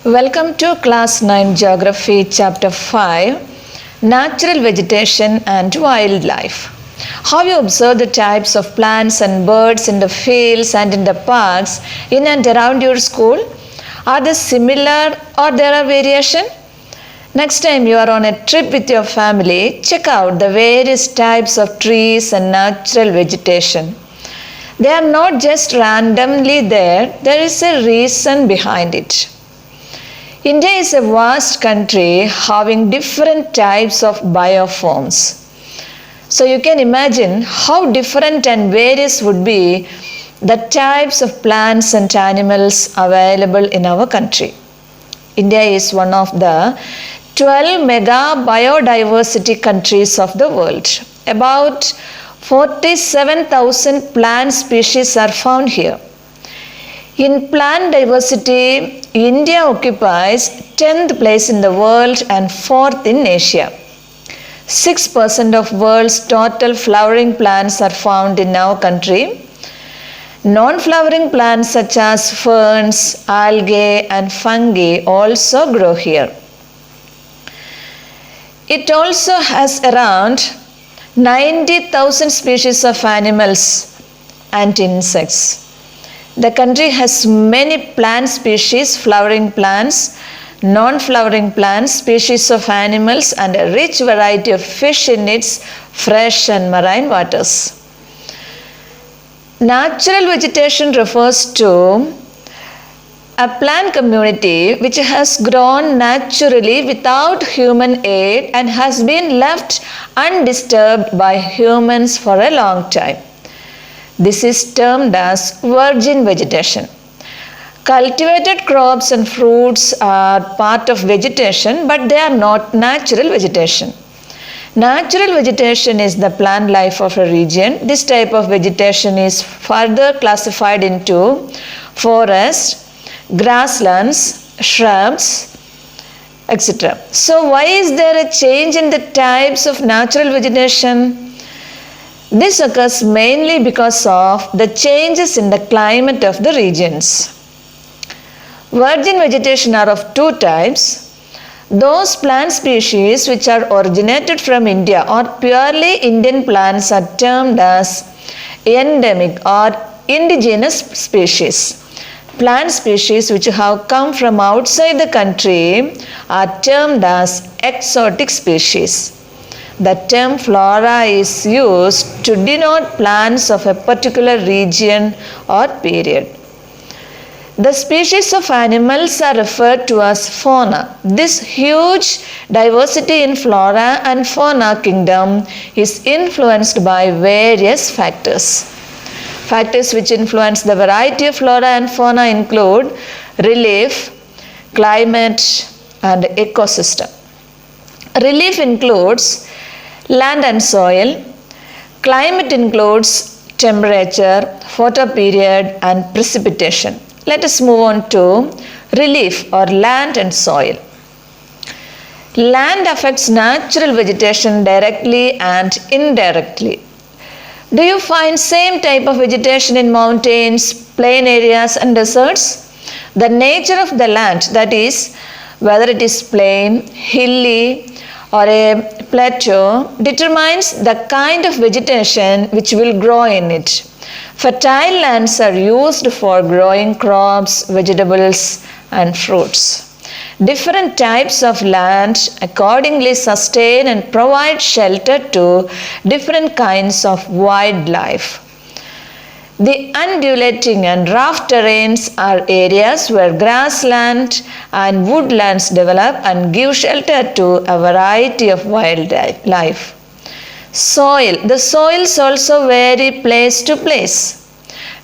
Welcome to Class 9 Geography Chapter 5 Natural Vegetation and Wildlife. Have you observed the types of plants and birds in the fields and in the parks in and around your school? Are they similar or there are variation? Next time you are on a trip with your family, check out the various types of trees and natural vegetation. They are not just randomly there is a reason behind it. India is a vast country having different types of bioforms. So you can imagine how different and various would be the types of plants and animals available in our country. India is one of the 12 mega biodiversity countries of the world. About 47,000 plant species are found here. In plant diversity, India occupies 10th place in the world and 4th in Asia. 6% of world's total flowering plants are found in our country. Non-flowering plants such as ferns, algae and fungi also grow here. It also has around 90,000 species of animals and insects. The country has many plant species, flowering plants, non-flowering plants, species of animals and a rich variety of fish in its fresh and marine waters. Natural vegetation refers to a plant community which has grown naturally without human aid and has been left undisturbed by humans for a long time. This is termed as virgin vegetation. Cultivated crops and fruits are part of vegetation, but they are not natural vegetation. Natural vegetation is the plant life of a region. This type of vegetation is further classified into forest, grasslands, shrubs, etc. So why is there a change in the types of natural vegetation? This occurs mainly because of the changes in the climate of the regions. Virgin vegetation are of two types. Those plant species which are originated from India or purely Indian plants are termed as endemic or indigenous species. Plant species which have come from outside the country are termed as exotic species. The term flora is used to denote plants of a particular region or period. The species of animals are referred to as fauna. This huge diversity in flora and fauna kingdom is influenced by various factors. Factors which influence the variety of flora and fauna include relief, climate, and ecosystem. Relief includes land and soil. Climate includes temperature, photoperiod, and precipitation. Let us move on to relief or land and soil. Land affects natural vegetation directly and indirectly. Do you find same type of vegetation in mountains, plain areas and deserts? The nature of the land, that is, whether it is plain, hilly or a plateau, determines the kind of vegetation which will grow in it. Fertile lands are used for growing crops, vegetables and fruits. Different types of land accordingly sustain and provide shelter to different kinds of wildlife. The undulating and rough terrains are areas where grassland and woodlands develop and give shelter to a variety of wildlife. Soil. The soils also vary place to place.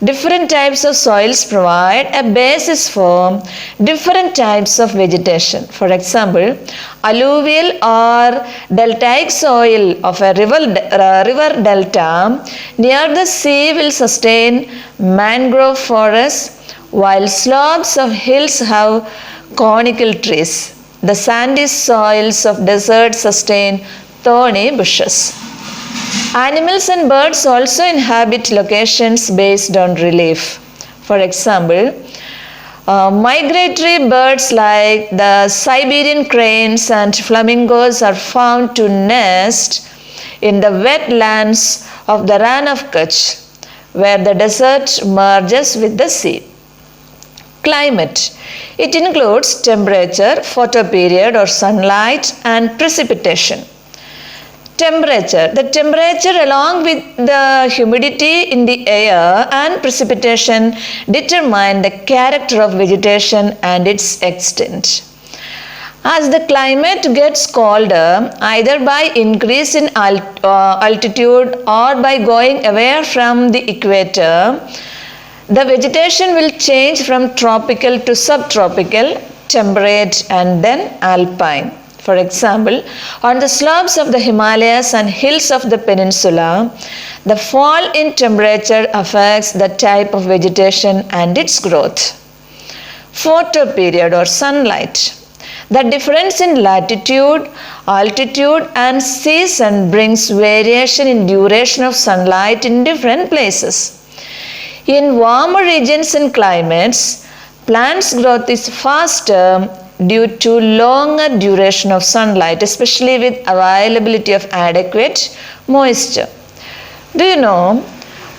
Different types of soils provide a basis for different types of vegetation. For example, alluvial or deltaic soil of a river delta near the sea will sustain mangrove forests, while slopes of hills have conical trees. The sandy soils of deserts sustain thorny bushes. Animals and birds also inhabit locations based on relief. For example, Migratory birds like the Siberian cranes and flamingos are found to nest in the wetlands of the Rann of Kutch, where the desert merges with the sea. Climate. It includes temperature, photoperiod or sunlight, and precipitation. Temperature. The temperature along with the humidity in the air and precipitation determine the character of vegetation and its extent. As the climate gets colder, either by increase in altitude or by going away from the equator, the vegetation will change from tropical to subtropical, temperate and then alpine. For example, on the slopes of the Himalayas and hills of the peninsula, the fall in temperature affects the type of vegetation and its growth. Photoperiod or sunlight. The difference in latitude, altitude and season brings variation in duration of sunlight in different places. In warmer regions and climates, plants' growth is faster due to longer duration of sunlight, especially with availability of adequate moisture. Do you know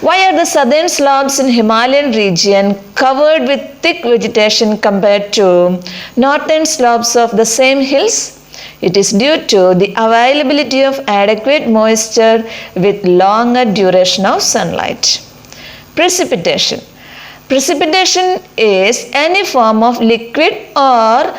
why are the southern slopes in Himalayan region covered with thick vegetation compared to northern slopes of the same hills? It is due to the availability of adequate moisture with longer duration of sunlight. Precipitation. Precipitation is any form of liquid or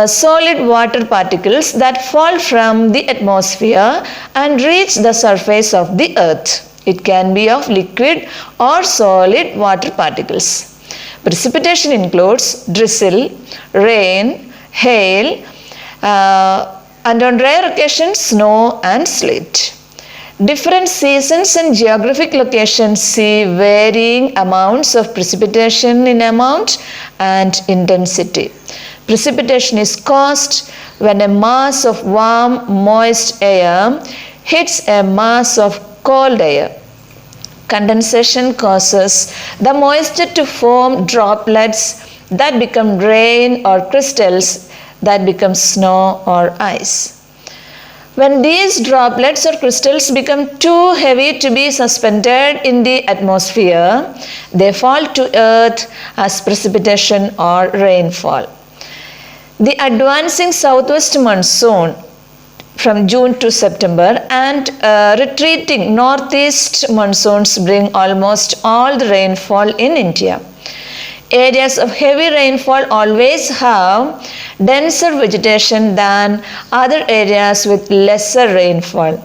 solid water particles that fall from the atmosphere and reach the surface of the earth. It can be of liquid or solid water particles. Precipitation includes drizzle, rain, hail, and on rare occasions snow and sleet. Different seasons and geographic locations see varying amounts of precipitation in amount and intensity. Precipitation is caused when a mass of warm, moist air hits a mass of cold air. Condensation causes the moisture to form droplets that become rain or crystals that become snow or ice. When these droplets or crystals become too heavy to be suspended in the atmosphere, they fall to earth as precipitation or rainfall. The advancing southwest monsoon from June to September and retreating northeast monsoons bring almost all the rainfall in India. Areas of heavy rainfall always have denser vegetation than other areas with lesser rainfall.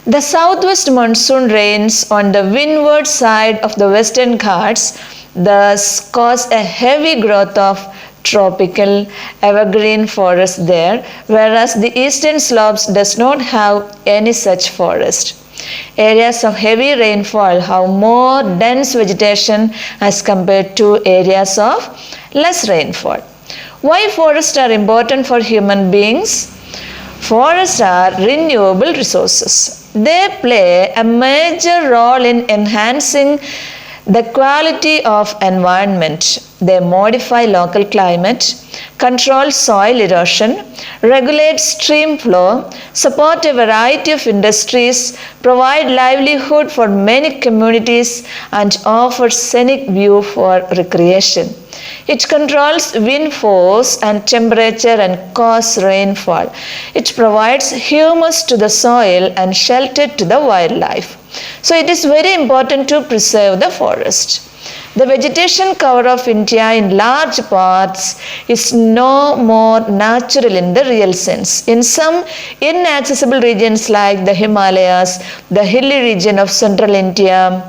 The southwest monsoon rains on the windward side of the Western Ghats thus cause a heavy growth of tropical evergreen forest there, whereas the eastern slopes does not have any such forest. Areas of heavy rainfall have more dense vegetation as compared to areas of less rainfall. Why forests are important for human beings? Forests are renewable resources. They play a major role in enhancing the quality of environment. They modify local climate, control soil erosion, regulate stream flow, support a variety of industries, provide livelihood for many communities, and offer scenic view for recreation. It controls wind force and temperature and causes rainfall. It provides humus to the soil and shelter to the wildlife. So it is very important to preserve the forest. The vegetation cover of India in large parts is no more natural in the real sense. In some inaccessible regions like the Himalayas, the hilly region of central India,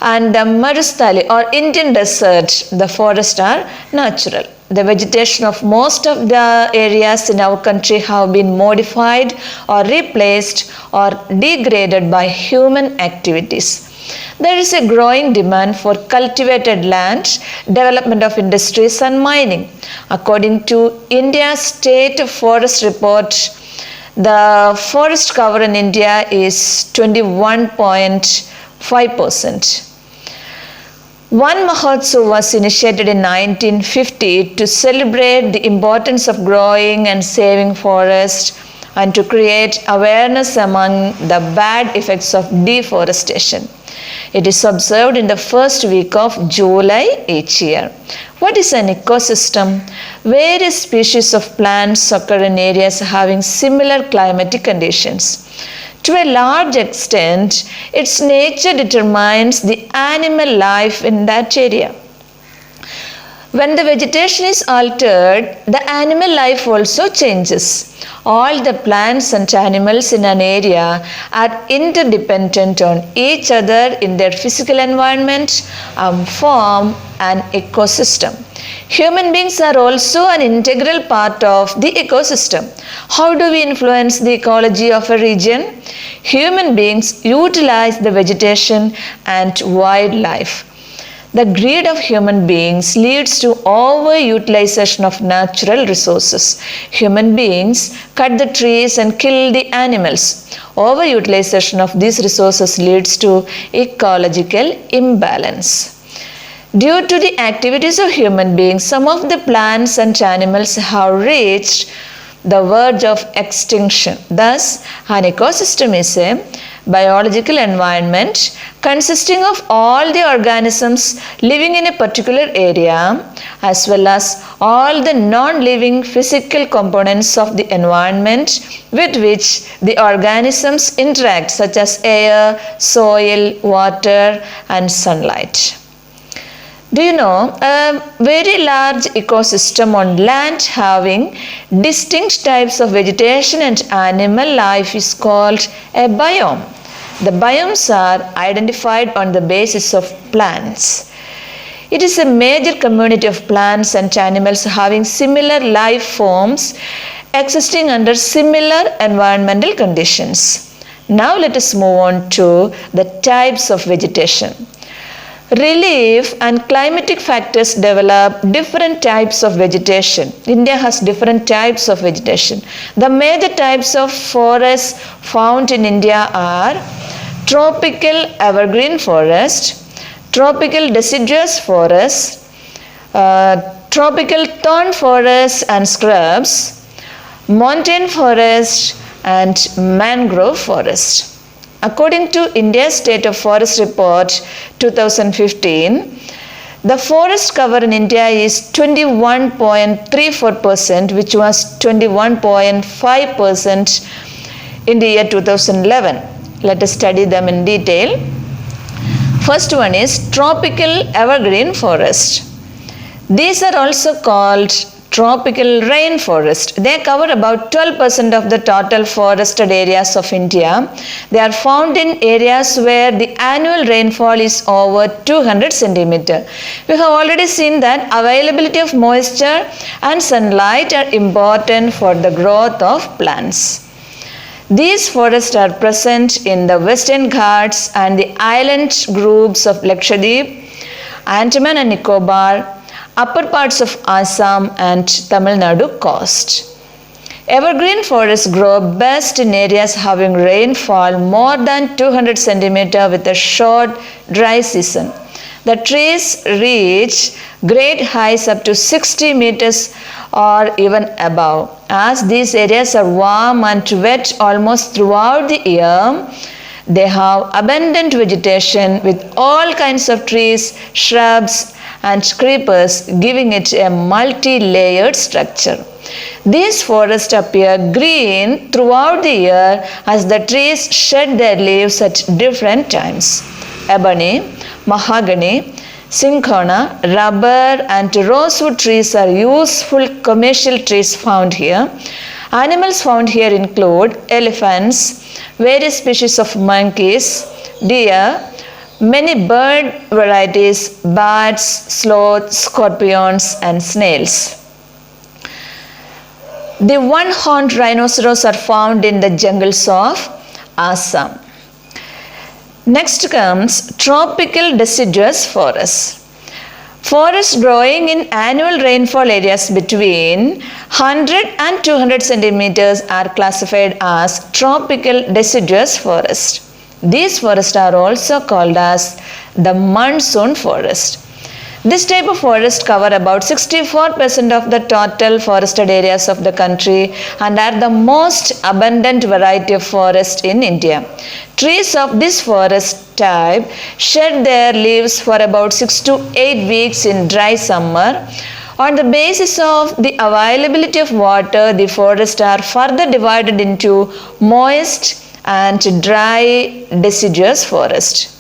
and the Marustali or Indian desert, the forests are natural. The vegetation of most of the areas in our country have been modified or replaced or degraded by human activities. There is a growing demand for cultivated land, development of industries and mining. According to India's State Forest Report, the forest cover in India is 21.5%. One Mahotsav was initiated in 1950 to celebrate the importance of growing and saving forests and to create awareness among the bad effects of deforestation. It is observed in the first week of July each year. What is an ecosystem? Various species of plants occur in areas having similar climatic conditions. To a large extent, its nature determines the animal life in that area. When the vegetation is altered, the animal life also changes. All the plants and animals in an area are interdependent on each other in their physical environment and form an ecosystem. Human beings are also an integral part of the ecosystem. How do we influence the ecology of a region? Human beings utilize the vegetation and wildlife. The greed of human beings leads to overutilization of natural resources. Human beings cut the trees and kill the animals. Overutilization of these resources leads to ecological imbalance. Due to the activities of human beings, some of the plants and animals have reached the verge of extinction. Thus, an ecosystem is a biological environment consisting of all the organisms living in a particular area as well as all the non-living physical components of the environment with which the organisms interact, such as air, soil, water and sunlight. Do you know, a very large ecosystem on land having distinct types of vegetation and animal life is called a biome. The biomes are identified on the basis of plants. It is a major community of plants and animals having similar life forms existing under similar environmental conditions. Now let us move on to the types of vegetation. Relief and climatic factors develop different types of vegetation. India has different types of vegetation. The major types of forests found in India are tropical evergreen forest, tropical deciduous forest, tropical thorn forests and scrubs, montane forest and mangrove forest. According to India's State of Forest Report 2015, the forest cover in India is 21.34%, which was 21.5% in the year 2011. Let us study them in detail. First one is tropical evergreen forest. These are also called tropical rainforest. They cover about 12% of the total forested areas of India. They are found in areas where the annual rainfall is over 200 centimeter. We have already seen that availability of moisture and sunlight are important for the growth of plants. These forests are present in the Western Ghats and the island groups of Lakshadweep, Andaman and Nicobar, upper parts of Assam and Tamil Nadu coast. Evergreen forests grow best in areas having rainfall more than 200 centimeter with a short dry season. The trees reach great heights up to 60 meters or even above. As these areas are warm and wet almost throughout the year, they have abundant vegetation with all kinds of trees, shrubs and creepers, giving it a multi-layered structure. These forests appear green throughout the year as the trees shed their leaves at different times. Ebony, mahogany, cinchona, rubber and rosewood trees are useful commercial trees found here. Animals found here include elephants, various species of monkeys, deer, many bird varieties, bats, sloths, scorpions and snails. The one-horned rhinoceros are found in the jungles of Assam. Next comes tropical deciduous forests. Forests growing in annual rainfall areas between 100 and 200 centimeters are classified as tropical deciduous forest. These forests are also called as the monsoon forest. This type of forest cover about 64% of the total forested areas of the country and are the most abundant variety of forest in India. Trees of this forest type shed their leaves for about 6 to 8 weeks in dry summer. On the basis of the availability of water, the forests are further divided into moist and dry deciduous forest.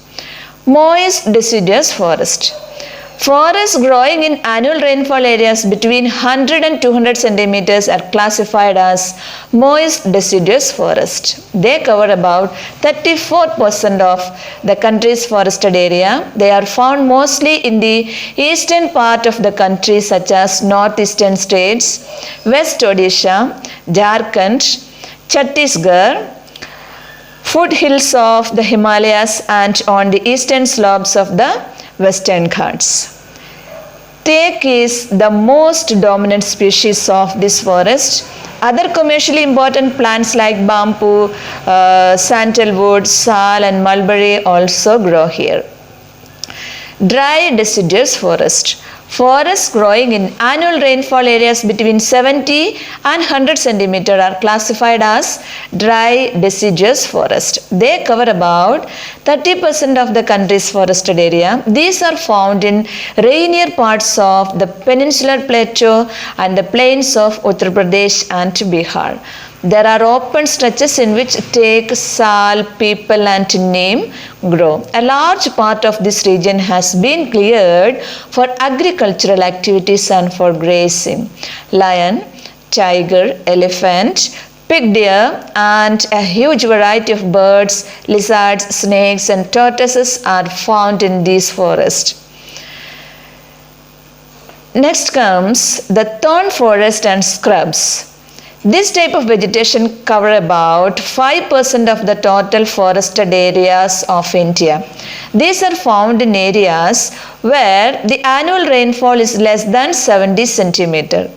Moist deciduous forest. Forests growing in annual rainfall areas between 100 and 200 centimeters are classified as moist deciduous forest. They cover about 34% of the country's forested area. They are found mostly in the eastern part of the country such as northeastern states, West Odisha, Jharkhand, Chhattisgarh, foothills of the Himalayas and on the eastern slopes of the Western Ghats. Teak is the most dominant species of this forest. Other commercially important plants like bamboo, sandalwood, sal and mulberry also grow here. Dry deciduous forest. Forests growing in annual rainfall areas between 70 and 100 centimeters are classified as dry deciduous forest. They cover about 30% of the country's forested area. These are found in rainier parts of the peninsular plateau and the plains of Uttar Pradesh and Bihar. There are open stretches in which teak, sal, peepal and neem grow. A large part of this region has been cleared for agricultural activities and for grazing. Lion, tiger, elephant, pig deer and a huge variety of birds, lizards, snakes and tortoises are found in these forests. Next comes the thorn forest and scrubs. This type of vegetation cover about 5% of the total forested areas of India. These are found in areas where the annual rainfall is less than 70 centimeters.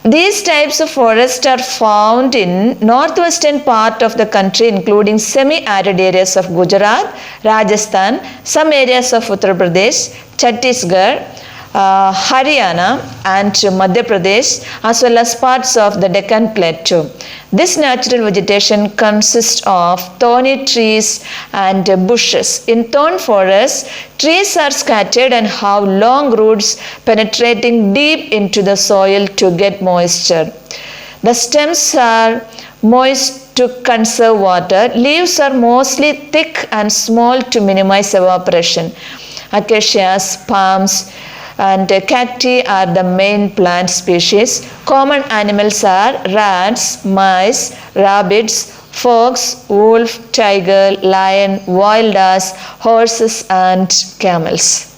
These types of forests are found in northwestern part of the country including semi-arid areas of Gujarat, Rajasthan, some areas of Uttar Pradesh, Chhattisgarh, Haryana and Madhya Pradesh as well as parts of the Deccan Plateau. This natural vegetation consists of thorny trees and bushes. In thorn forests, trees are scattered and have long roots penetrating deep into the soil to get moisture. The stems are moist to conserve water. Leaves are mostly thick and small to minimize evaporation. Acacias, palms, and cacti are the main plant species. Common animals are rats, mice, rabbits, fox, wolf, tiger, lion, wild ass, horses and camels.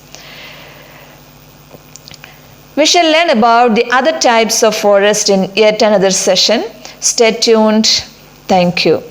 We shall learn about the other types of forest in yet another session. Stay tuned. Thank you.